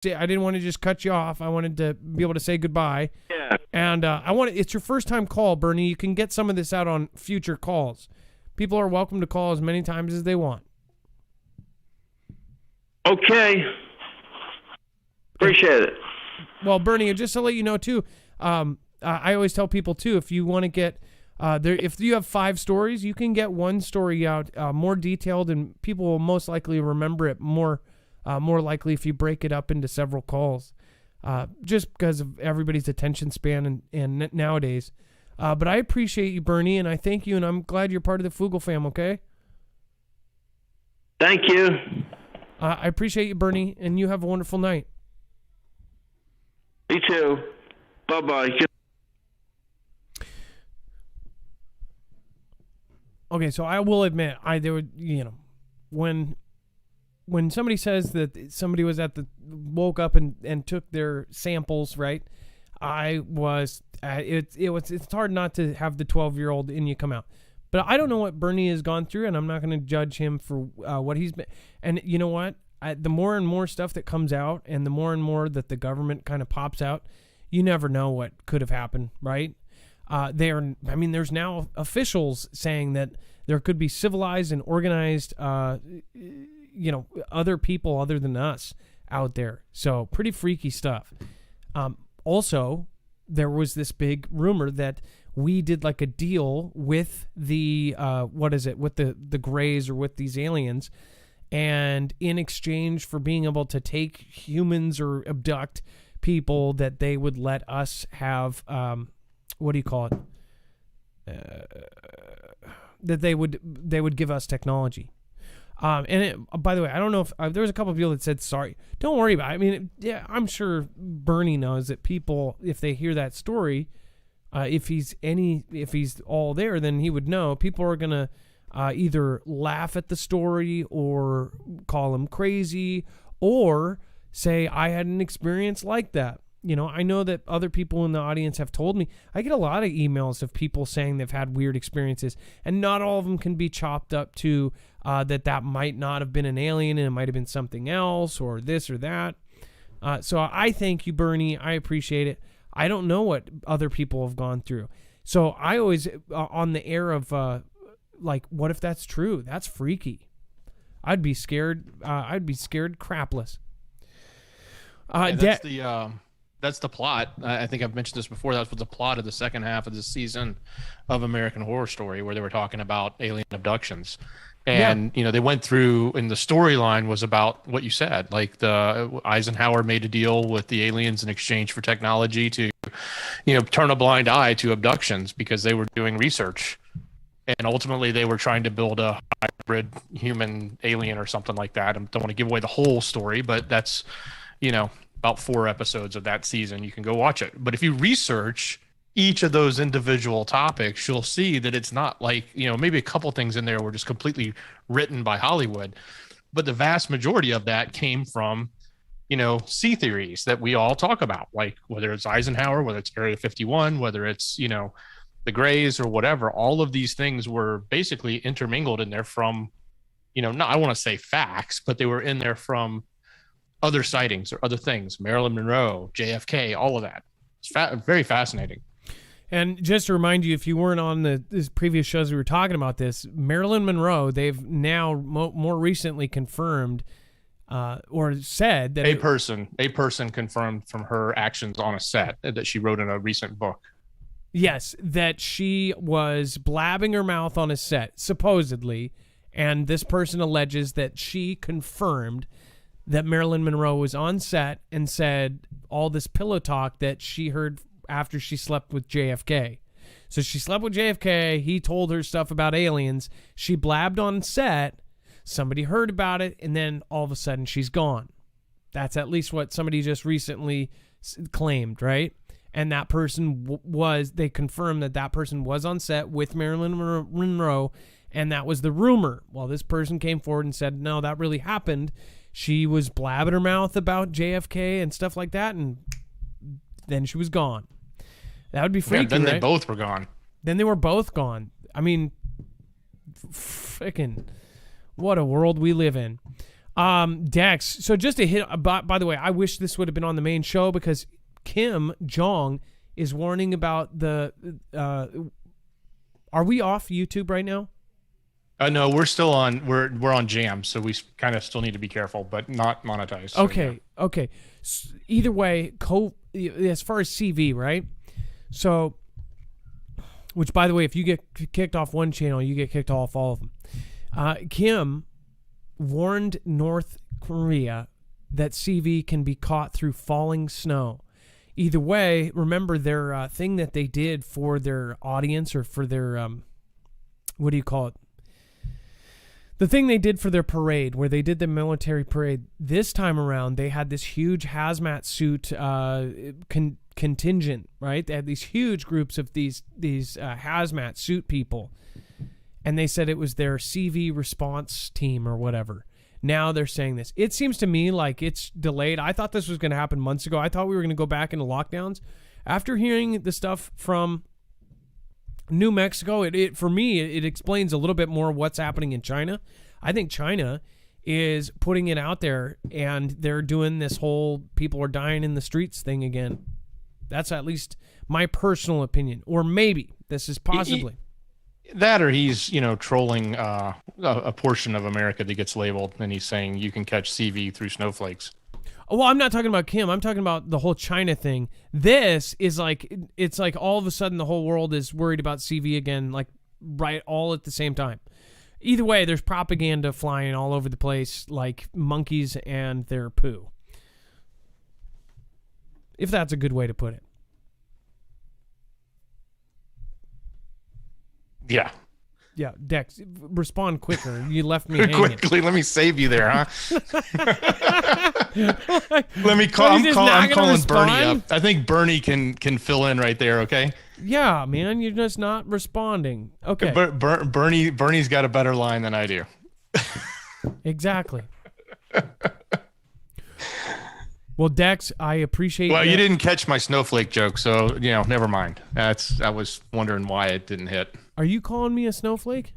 I didn't want to just cut you off. I wanted to be able to say goodbye. Yeah. And it's your first time call, Bernie. You can get some of this out on future calls. People are welcome to call as many times as they want. Okay. Appreciate it. Well, Bernie, just to let you know too, I always tell people too, if you want to get if you have 5 stories, you can get one story out more detailed, and people will most likely remember it more likely if you break it up into several calls, just because of everybody's attention span and nowadays. But I appreciate you, Bernie, and I thank you, and I'm glad you're part of the Foogle fam. Okay. Thank you. I appreciate you, Bernie, and you have a wonderful night. You too. Bye-bye. Okay, so I will admit, when somebody says that somebody was woke up and took their samples, right? It's hard not to have the 12-year-old in you come out. But I don't know what Bernie has gone through, and I'm not going to judge him for what he's been. And you know what? The more and more stuff that comes out, and the more and more that the government kind of pops out, you never know what could have happened, right? There's now officials saying that there could be civilized and organized, other people other than us out there. So pretty freaky stuff. Also, there was this big rumor that we did like a deal with the with the Greys or with these aliens, and in exchange for being able to take humans or abduct people, that they would let us have what do you call it? That they would give us technology. By the way, I don't know if there was a couple of people that said sorry. Don't worry about it. I mean, yeah, I'm sure Bernie knows that people, if they hear that story, if he's all there, then he would know. People are gonna either laugh at the story or call him crazy or say I had an experience like that. I know that other people in the audience have told me. I get a lot of emails of people saying they've had weird experiences, and not all of them can be chopped up to that might not have been an alien and it might have been something else or this or that. So I thank you, Bernie. I appreciate it. I don't know what other people have gone through. So I always, on the air of, what if that's true? That's freaky. I'd be scared. I'd be scared crapless. That's the plot. I think I've mentioned this before. That's what the plot of the second half of this season of American Horror Story, where they were talking about alien abductions. And, they went through, and the storyline was about what you said, like the Eisenhower made a deal with the aliens in exchange for technology to, turn a blind eye to abductions because they were doing research. And ultimately they were trying to build a hybrid human alien or something like that. I don't want to give away the whole story, but that's, about 4 episodes of that season. You can go watch it. But if you research each of those individual topics, you'll see that it's not like, maybe a couple things in there were just completely written by Hollywood. But the vast majority of that came from, C theories that we all talk about, like whether it's Eisenhower, whether it's Area 51, whether it's, the Greys or whatever. All of these things were basically intermingled in there from, I want to say facts, but they were in there from other sightings or other things, Marilyn Monroe, JFK, all of that. It's very fascinating. And just to remind you, if you weren't on the previous shows we were talking about this, Marilyn Monroe, they've now more recently confirmed or said that a person confirmed from her actions on a set that she wrote in a recent book. Yes, that she was blabbing her mouth on a set, supposedly, and this person alleges that she confirmed that Marilyn Monroe was on set and said all this pillow talk that she heard after she slept with JFK. So she slept with JFK. He told her stuff about aliens. She blabbed on set. Somebody heard about it, and then all of a sudden she's gone. That's at least what somebody just recently claimed, right? And that person they confirmed that person was on set with Marilyn Monroe, and that was the rumor. Well, this person came forward and said, no, that really happened. She was blabbing her mouth about JFK and stuff like that, and then she was gone. That would be freaky, then right? They both were gone. Then they were both gone. I mean, freaking, what a world we live in. Dex. So just to hit, by the way, I wish this would have been on the main show because Kim Jong is warning about the. Are we off YouTube right now? No, we're still on. We're on Jam, so we kind of still need to be careful, but not monetized. So, Okay. yeah. Okay. Either way, as far as CV, right? So, which by the way, if you get kicked off one channel, you get kicked off all of them. Kim warned North Korea that CV can be caught through falling snow. Either way, remember their thing that they did for their audience or for their, what do you call it? The thing they did for their parade, where they did the military parade, this time around, they had this huge hazmat suit contingent, right? They had these huge groups of these hazmat suit people. And they said it was their CV response team or whatever. Now they're saying this. It seems to me like it's delayed. I thought this was going to happen months ago. I thought we were going to go back into lockdowns. After hearing the stuff from New Mexico, for me, it explains a little bit more what's happening in China. I think China is putting it out there, and they're doing this whole people are dying in the streets thing again. That's at least my personal opinion. Or maybe this is possibly. That or he's, trolling a portion of America that gets labeled, and he's saying you can catch CV through snowflakes. Well, I'm not talking about Kim. I'm talking about the whole China thing. This is like, it's like all of a sudden the whole world is worried about CV again, like right all at the same time. Either way, there's propaganda flying all over the place like monkeys and their poo. If that's a good way to put it. Yeah. Yeah, Dex, respond quicker. You left me hanging. Quickly, let me save you there, huh? Let me call. I'm calling Bernie up. I think Bernie can fill in right there. Okay. Yeah, man, you're just not responding. Okay. Bernie's got a better line than I do. Exactly. Well, Dex, I appreciate. Well, you didn't catch my snowflake joke, so never mind. I was wondering why it didn't hit. Are you calling me a snowflake?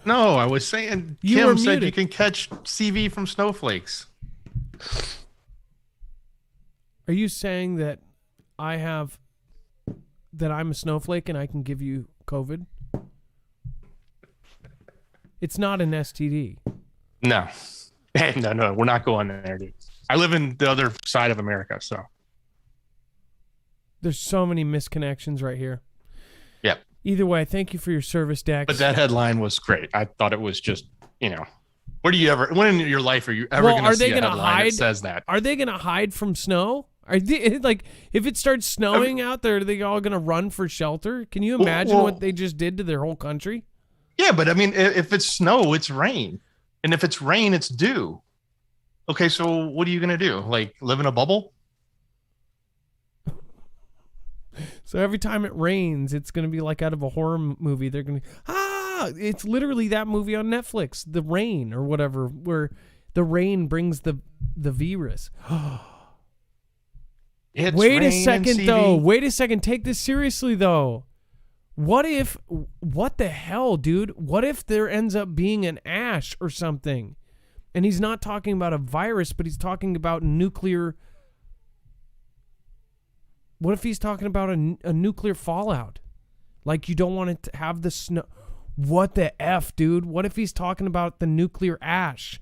No, I was saying Kim said you can catch CV from snowflakes. Are you saying that I'm a snowflake and I can give you COVID? It's not an STD. No. No, we're not going there, dude. I live in the other side of America, so. There's so many misconnections right here. Yep. Either way, thank you for your service, Dex. But that headline was great. I thought it was just, when in your life are you ever going to see a headline that says that? Are they going to hide from snow? Are they, like, if it starts snowing out there, are they all going to run for shelter? Can you imagine what they just did to their whole country? Yeah, but I mean, if it's snow, it's rain. And if it's rain, it's dew. Okay, so what are you going to do? Like, live in a bubble? So every time it rains, it's going to be like out of a horror movie. They're going to it's literally that movie on Netflix, The Rain or whatever, where the rain brings the virus. Wait a second, though. Wait a second. Take this seriously, though. What the hell, dude? What if there ends up being an ash or something? And he's not talking about a virus, but he's talking about nuclear. What if he's talking about a nuclear fallout? Like you don't want it to have the snow. What the F, dude? What if he's talking about the nuclear ash?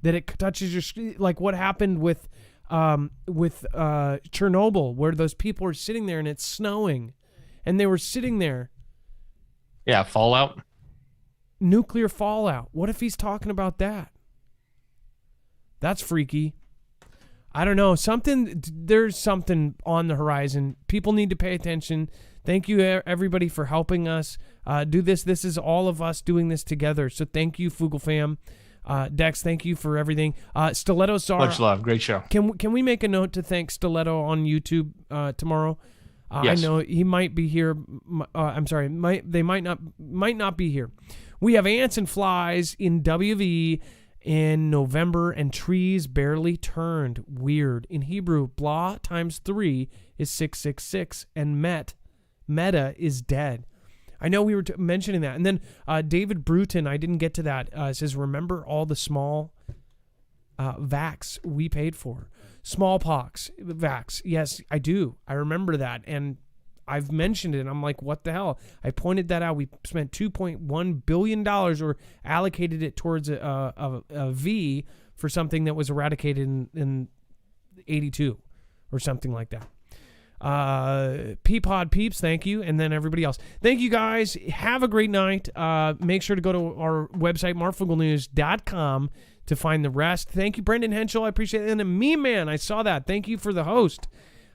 That it touches your street, like what happened with Chernobyl, where those people are sitting there and it's snowing, and they were sitting there. Yeah, fallout. Nuclear fallout. What if he's talking about that? That's freaky. I don't know. There's something on the horizon. People need to pay attention. Thank you, everybody, for helping us do this. This is all of us doing this together. So thank you, Foogle fam. Dex, thank you for everything. Stiletto Czar. Much love. Great show. Can we make a note to thank Stiletto on YouTube tomorrow? Yes. I know he might be here. I'm sorry. They might not be here. We have ants and flies in WV in November, and trees barely turned. Weird. In Hebrew, blah times 3 is 666, and meta is dead. I know we were mentioning that. And then David Bruton, I didn't get to that, says, remember all the small vax we paid for. Smallpox vax. Yes, I do. I remember that. And I've mentioned it. I'm like, what the hell? I pointed that out. We spent $2.1 billion or allocated it towards a V for something that was eradicated in 82 or something like that. Peapod Peeps, thank you. And then everybody else. Thank you guys. Have a great night. Make sure to go to our website, marfooglenews.com, to find the rest. Thank you, Brendan Henschel. I appreciate it. And Meme Man, I saw that. Thank you for the host.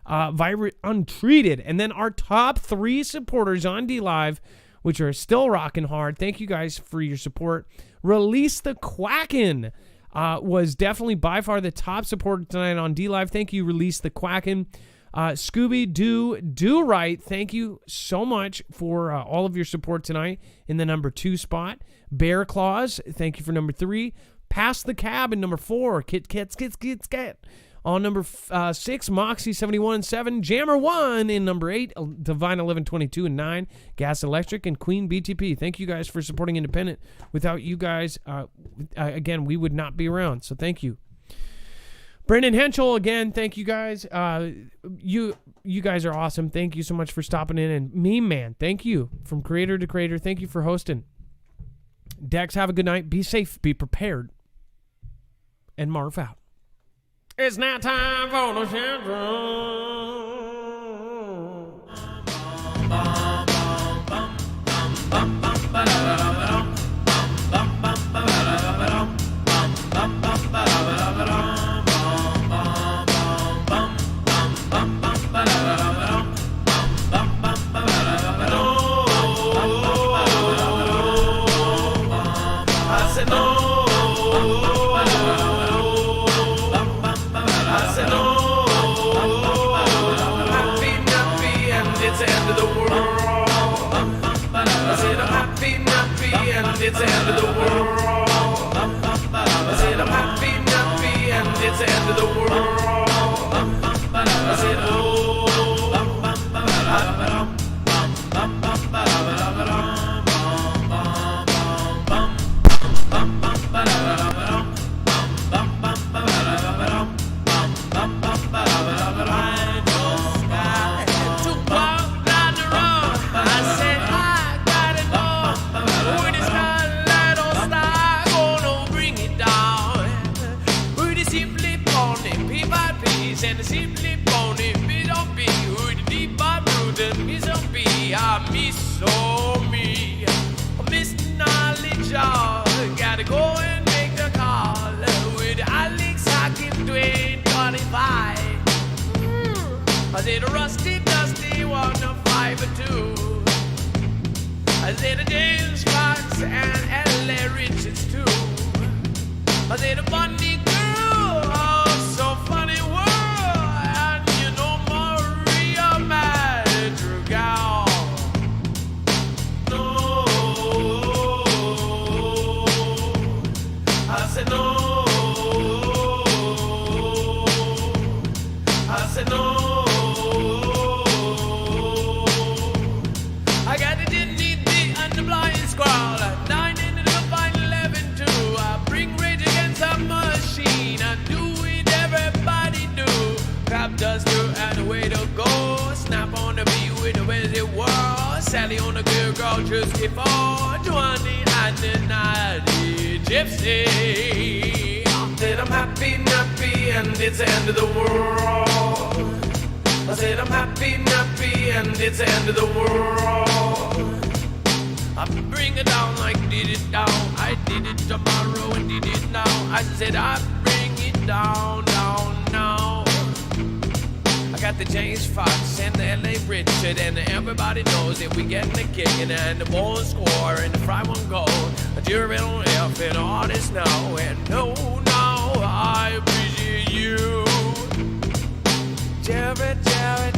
Virate Untreated. And then our top 3 supporters on DLive, which are still rocking hard. Thank you guys for your support. Release the Quackin' was definitely by far the top supporter tonight on DLive. Thank you, Release the Quackin'. Scooby Do Right, thank you so much for all of your support tonight in the number 2 spot. Bear Claws, thank you for number 3. Pass the Cab in number 4. Kit. On number 6, Moxie 71 and 7. Jammer 1 in number 8. Divine 11 22 and 9. Gas Electric and Queen BTP. Thank you guys for supporting independent. Without you guys, again, we would not be around. So thank you. Brendan Henschel, again, thank you guys. You guys are awesome. Thank you so much for stopping in. And Meme Man, thank you. From creator to creator, thank you for hosting. Dex, have a good night. Be safe. Be prepared. And Marv out. It's now time for the it's the end of the world. I said I'm happy, and it's the end of the world. I said, oh. And simply pony, me don't be who the deep but prudent, me don't be, I miss so me, I miss knowledge, gotta go and make the call with Alex Hawkins, Dwayne 25. I said Rusty Dusty 152. I said James Fox and L.A. Richards too. I said a funny girl, oh so funny world. Duster and the way to go. Snap on the beat with the way it was. Sally on the good girl just before 20 and the 90 gypsy. I said I'm happy, and it's the end of the world. I said I'm happy, and it's the end of the world. I bring it down like did it down. I did it tomorrow and did it now. I said I bring it down now. Got the James Fox and the L.A. Richard, and everybody knows that we getting the kicking and the ball score and the fry one goal. A jury on F and artists now, and no, I appreciate you. Jared, I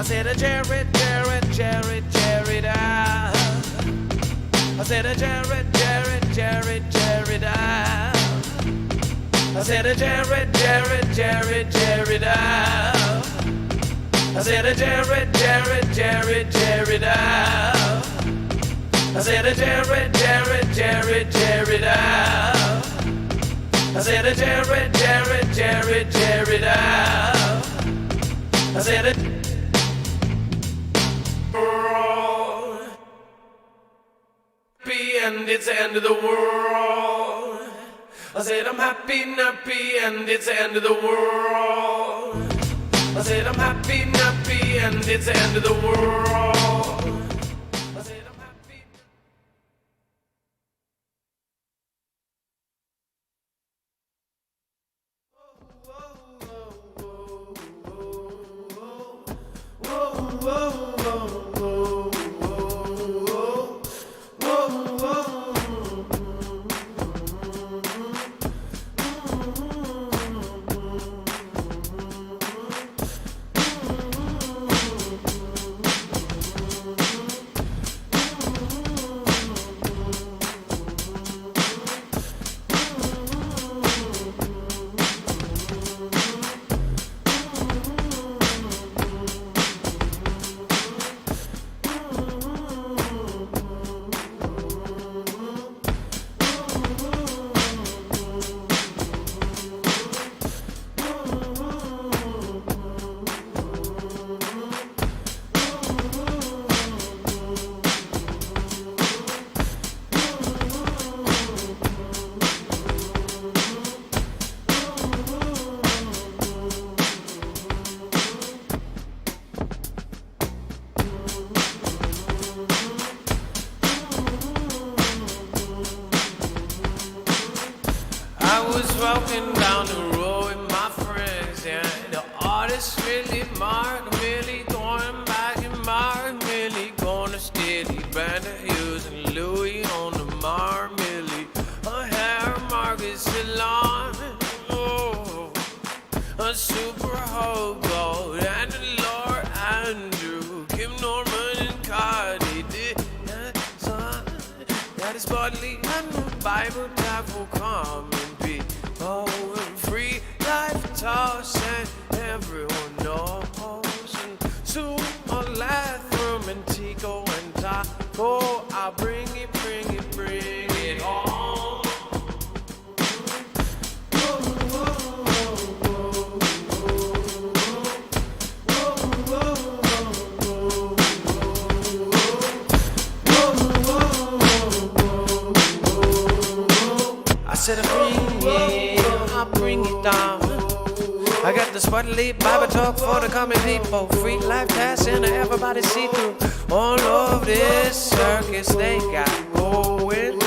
said a Jared, I said a Jared, I said a Jared, I I said a Jared, Jared, Jared, Jared out. I said a Jared, Jared, Jared, Jared out. I said a Jared, Jared, Jared, Jared out. I said a and it's the end of the world. I said I'm happy, nappy, and it's the end of the world. I said I'm happy, nappy, and it's the end of the world. I said I'm happy. Walking down the road with my friends, and the artist really Mark Millie going back and Mark Millie going to steady Brandon Hughes and Louis on the Mark Millie. Her hair Margaret Salon, oh, a super hobo and the Lord Andrew, Kim Norman and Cardi did that son. That is partly and the Bible type will come. Oh, and free life toss and everyone knows. And soon on Latham and Tico and Taco, I'll bring it home. I said I'll bring it down. I got the Sputly Bible talk for the common people. Free life passing to everybody see through. All of this circus they got going.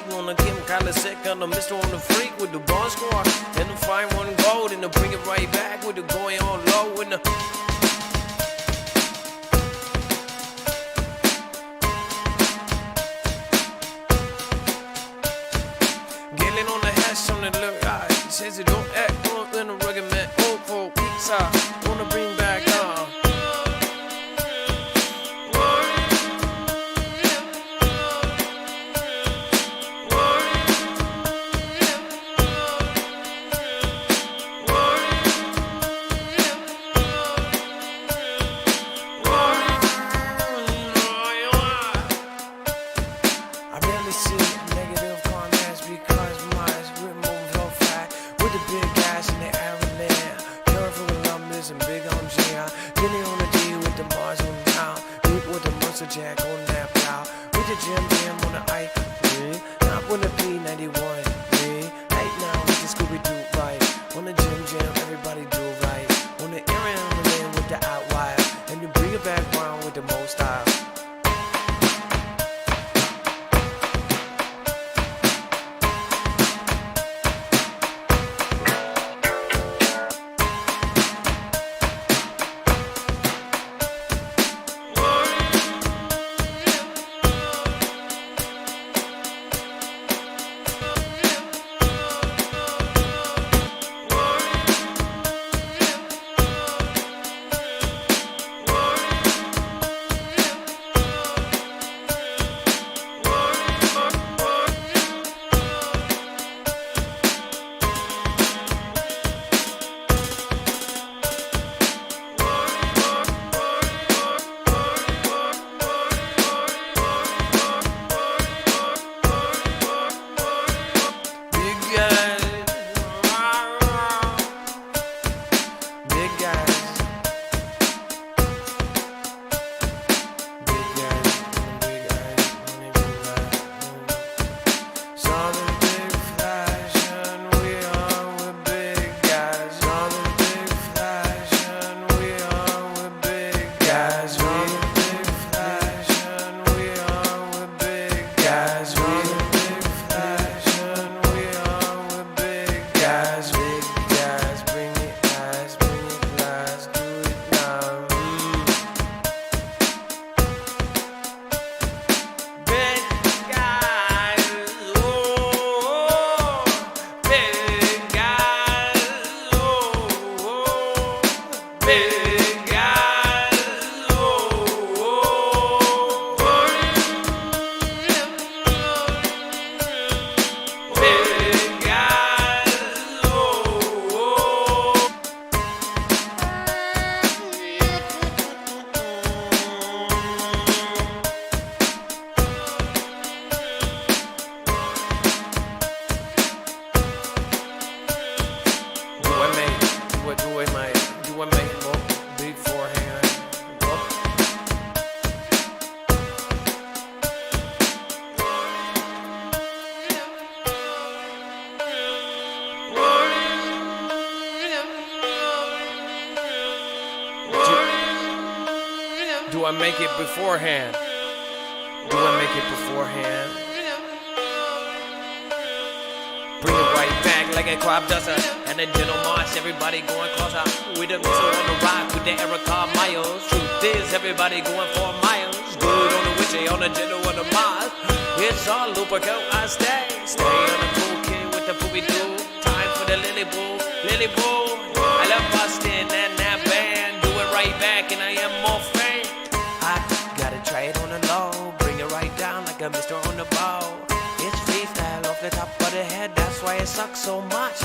Wanna keep him kinda sick on the Mr. on the freak with the ball score. And the find one gold and to bring it right back with the going on low and the Getting on the hash on the look, he says it don't act on in a rugged man. Oh, for pizza, wanna bring back I barely see negative comments because my spirit moves so fast with the big guys in the Ireland. Careful with numbers and big on G. Getting on the D with the Mars on the town. Deep with the muscle jack on that plow. With the Jim on the I. Not with the P91. Right now with the Scooby-Doo right. On the Jim, everybody do right. On the area on the land with the outlier. And you bring it back round with the most style. Do I make it beforehand? Do I make it beforehand? Bring it right back like a crop duster and a gentle march. Everybody going closer with a missile on the rock with the Erica Miles. Truth is, everybody going for miles. Good on the witchy, on the gentle, on the Mars. It's all lubricant, I stay. Stay on the cool kid with the poopy doo. Time for the lily boo, lily boo. I love busting and that band. Do it right back and I am more fame. I gotta try it on the low. Bring it right down like a mister on the bow. It's freestyle off the top of the head. That's why it sucks so much.